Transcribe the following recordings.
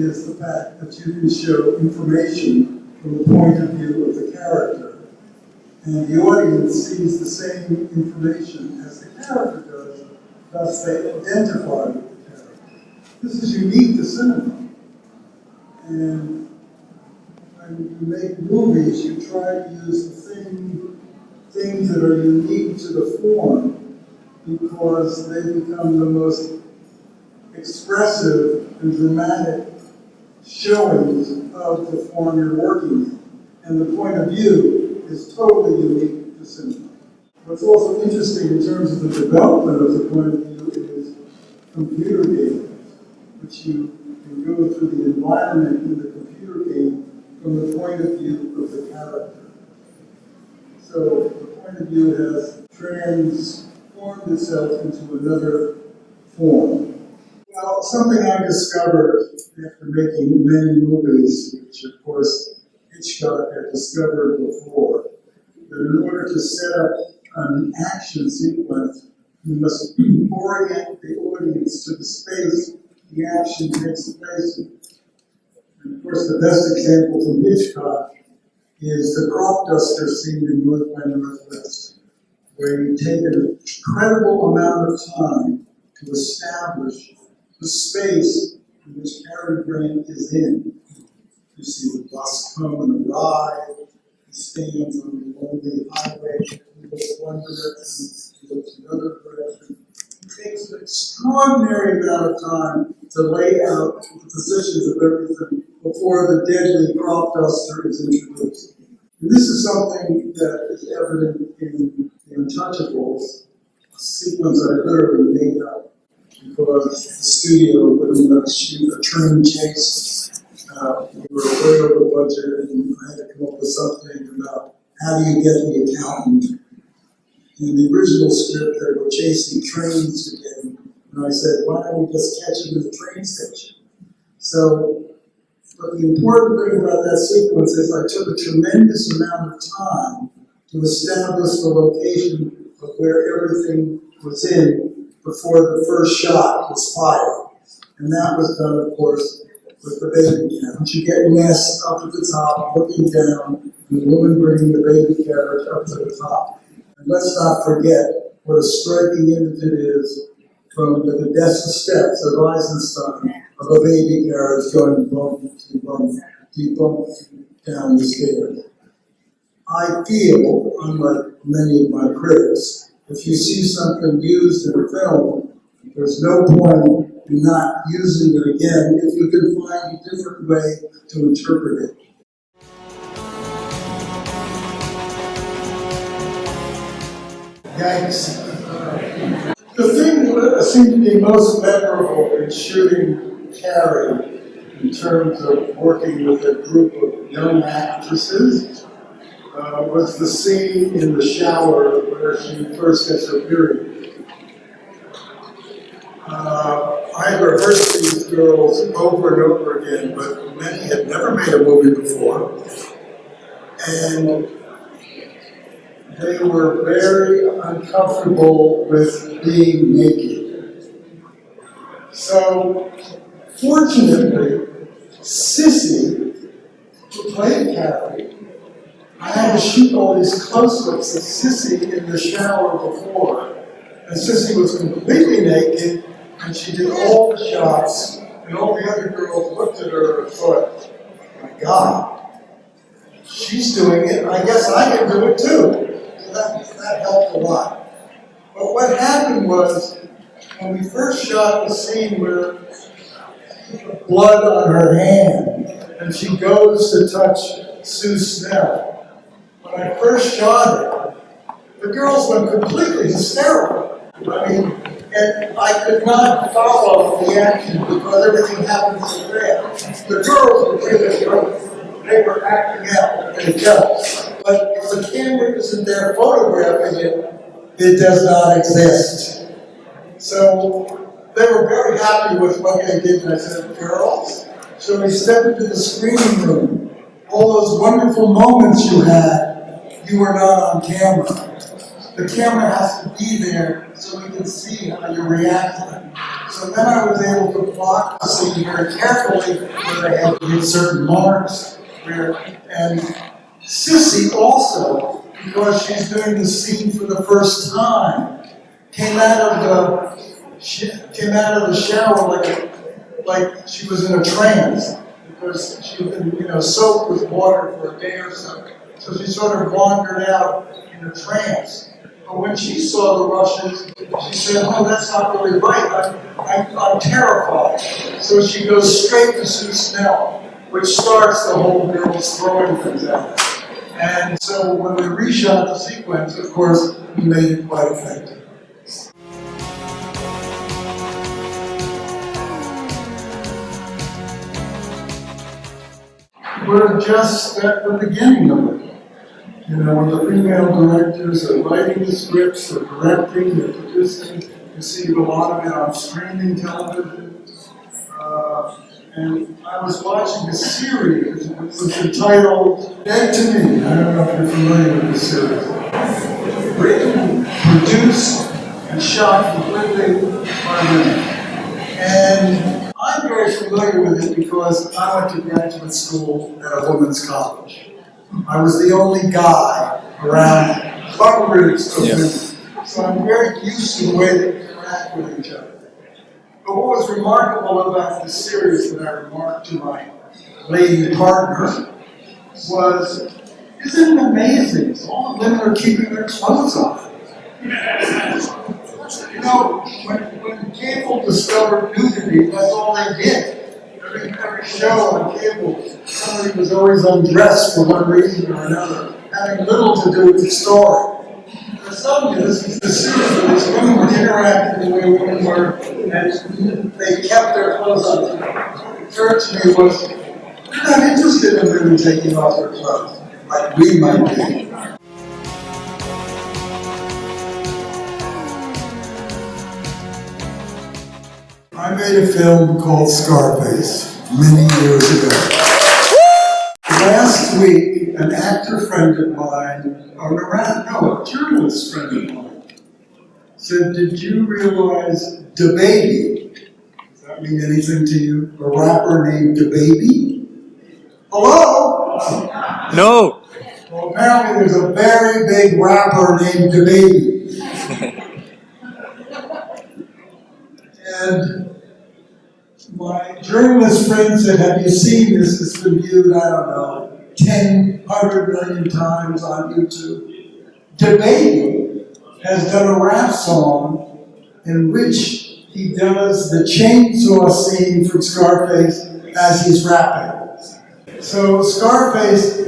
is the fact that you can show information from the point of view of the character. And the audience sees the same information as the character does, thus they identify with the character. This is unique to cinema. And when you make movies, you try to use the things that are unique to the form because they become the most expressive and dramatic showings of the form you're working in. And the point of view is totally unique to cinema. What's also interesting in terms of the development of the point of view is computer games, which you can go through the environment in the computer game from the point of view of the character. So the point of view has transformed itself into another form. Well, something I discovered after making many movies, which of course Hitchcock had discovered before, that in order to set up an action sequence, you must orient the audience to the space the action takes place in. And of course, the best example from Hitchcock is the crop duster scene in North by Northwest, where you take an incredible amount of time to establish the space in which Cary Grant is in. You see the bus come and arrive, he stands on the lonely highway, he looks one direction, he looks another direction. It takes an extraordinary amount of time to lay out the positions of everything before the deadly crop duster is introduced. And this is something that is evident in The Untouchables, a sequence I literally made up because the studio wouldn't let us shoot a train chase. We were way over budget, and I had to come up with something about how do you get the accountant. In the original script, they were chasing trains to get him, and I said, why don't we just catch him at the train station? So, but the important thing about that sequence is I took a tremendous amount of time to establish the location of where everything was in before the first shot was fired. And that was done, of course, with the baby carriage. You get Ness up at the top, looking down, and the woman bringing the baby carriage up to the top. And let's not forget what a striking image it is from the Odessa steps of Eisenstein of a baby carriage going bump down the stairs. I feel, unlike many of my critics, if you see something used in a film, there's no point in not using it again if you can find a different way to interpret it. Yikes. The thing that seemed to be most memorable in shooting Carrie, in terms of working with a group of young actresses, was the scene in the shower where she first gets her period. I rehearsed these girls over and over again, but many had never made a movie before. And they were very uncomfortable with being naked. So, fortunately, Sissy, who played Carrie, I had to shoot all these close-ups of Sissy in the shower before. And Sissy was completely naked, and she did all the shots, and all the other girls looked at her and thought, my God, she's doing it, I guess I can do it too. So that helped a lot. But what happened was, when we first shot the scene where blood on her hand, and she goes to touch Sue Snell, when I first shot it, the girls went completely hysterical. I mean, and I could not follow the action because everything happened so fast. The girls were really great. They were acting out and jealous. But if the camera isn't there photographing it, it does not exist. So they were very happy with what they did. And I said, girls, so we stepped into the screening room. All those wonderful moments you had, you were not on camera. The camera has to be there so we can see how you react to them. So So then I was able to block the scene very carefully where they had to hit certain marks. And Sissy also, because she's doing the scene for the first time, came out of the shower like she was in a trance, because she'd been soaked with water for a day or so. So she sort of wandered out in a trance. But when she saw the Russians, she said, "Oh, that's not really right. I'm terrified." So she goes straight to Sue Snell, which starts the whole girls throwing things at her. And so when we reshot the sequence, of course, we made it quite effective. We're just at the beginning of it. The female directors are writing the scripts, they're directing, they're producing. You see a lot of it on streaming television. And I was watching a series, it was entitled Dead to Me. I don't know if you're familiar with the series. Written, produced, and shot completely by women. And I'm very familiar with it because I went to graduate school at a women's college. I was the only guy around hundreds of women. So I'm very used to the way they interact with each other. But what was remarkable about this series that I remarked to my lady partner was, isn't it amazing? All the women are keeping their clothes on. When cable discovered nudity, that's all they did. Every show on cable, somebody was always undressed for one reason or another, having little to do with the story. For some years, it's the series where these women were interacting the way women were, and they kept their clothes on. What occurred to me was, they're not interested in women taking off their clothes, like we might be. I made a film called Scarface many years ago. Last week, an actor friend of mine, a journalist friend of mine, said, "Did you realize DaBaby?" Does that mean anything to you? A rapper named DaBaby? Hello? No. Well, apparently there's a very big rapper named DaBaby. And my journalist friend said, "Have you seen this? It's been viewed, 100 million times on YouTube." DaBaby has done a rap song in which he does the chainsaw scene from Scarface as he's rapping. So Scarface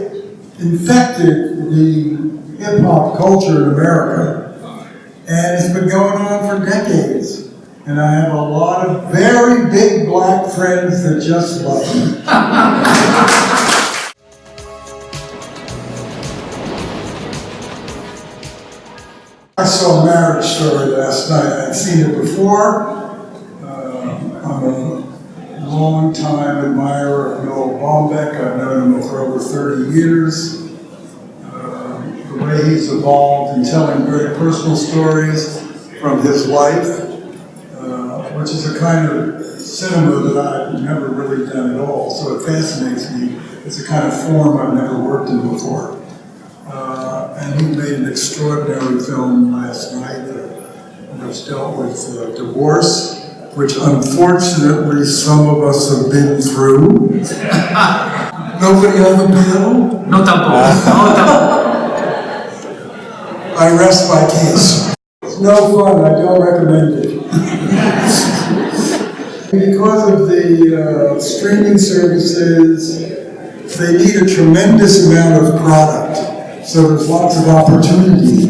infected the hip-hop culture in America, and it's been going on for decades. And I have a lot of very big black friends that just love me. I saw Marriage Story last night. I'd seen it before. I'm a long-time admirer of Noah Baumbach. I've known him for over 30 years. The way he's evolved in telling very personal stories from his life, which is a kind of cinema that I've never really done at all, so it fascinates me. It's a kind of form I've never worked in before. And he made an extraordinary film last night, which dealt with divorce, which unfortunately some of us have been through. Nobody on the panel? No tampoco. I rest my case. It's no fun, I don't recommend it. Because of the streaming services, they need a tremendous amount of product. So there's lots of opportunity.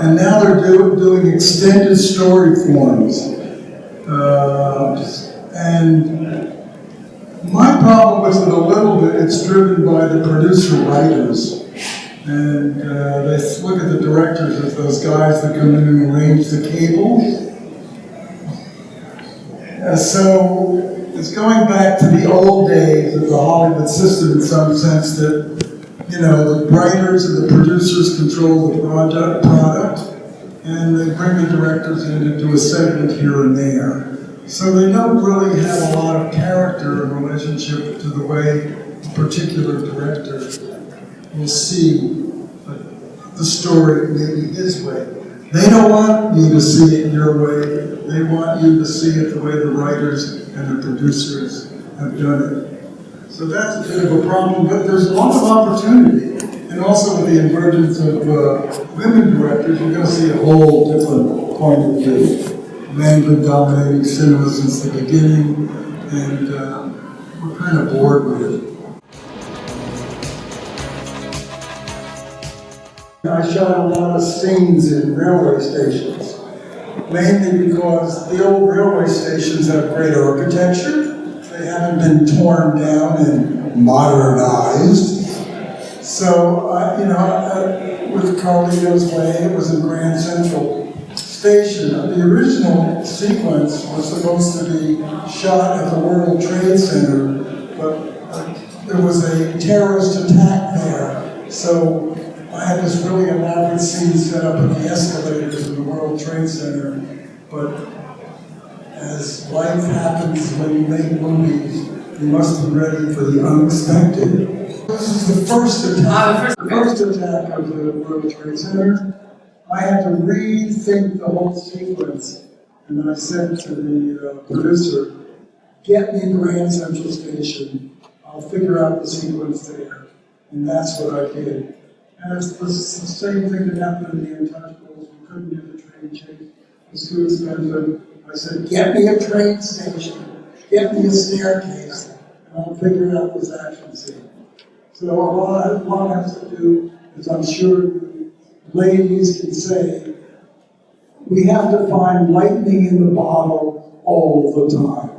And now they're doing extended story forms. And my problem with it a little bit, it's driven by the producer-writers. And they look at the directors as those guys that come in and arrange the cables. So it's going back to the old days of the Hollywood system in some sense that, the writers and the producers control the product, and they bring the directors in to do a segment here and there. So they don't really have a lot of character in relationship to the way a particular director will see the story maybe his way. They don't want you to see it your way. They want you to see it the way the writers and the producers have done it. So that's a bit of a problem, but there's a lot of opportunity. And also with the emergence of women directors, you're going to see a whole different point of view. Men have been dominating cinema since the beginning, and we're kind of bored with it. I shot a lot of scenes in railway stations, mainly because the old railway stations have great architecture. They haven't been torn down and modernized. So, with Carlito's Way, it was in Grand Central Station. The original sequence was supposed to be shot at the World Trade Center, but there was a terrorist attack there. So I had this really elaborate scene set up at the escalators in the World Trade Center, but as life happens when you make movies, you must be ready for the unexpected. This is the first attack. The first attack of the World Trade Center. I had to rethink the whole sequence, and I said to the producer, "Get me Grand Central Station. I'll figure out the sequence there." And that's what I did. And it's the same thing that happened in the Untouchables. We couldn't do the train chase. It was too expensive. I said, "Get me a train station. Get me a staircase, and I'll figure out this action scene." So all I have to do is, I'm sure the ladies can say, we have to find lightning in the bottle all the time.